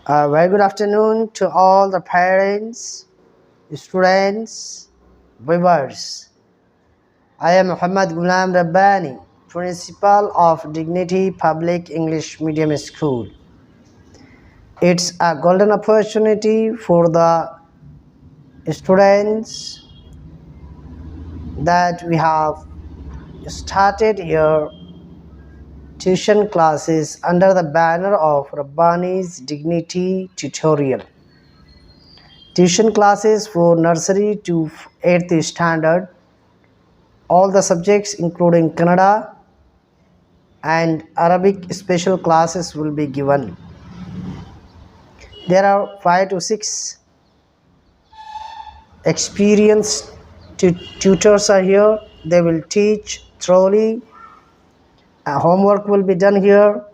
Very good afternoon to all the parents, students, viewers. I am Muhammad Ghulam Rabbani, Principal of Dignity Public English Medium School. It's a golden opportunity for the students that we have started here tuition classes under the banner of Rabbani's Dignity Tutorial. Tuition classes for nursery to 8th standard. All the subjects including Kannada and Arabic special classes will be given. There are 5 to 6 experienced tutors are here. They will teach thoroughly. Homework will be done here.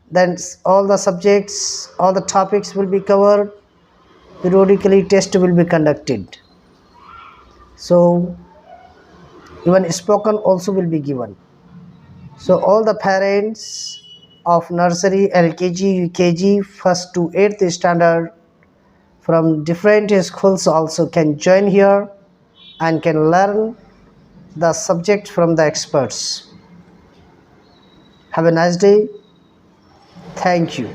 Then all the subjects, all the topics will be covered. Periodically test will be conducted. So even spoken also will be given. So all the parents of nursery, LKG, UKG, 1st to 8th standard from different schools also can join here and can learn the subject from the experts. Have a nice day. Thank you.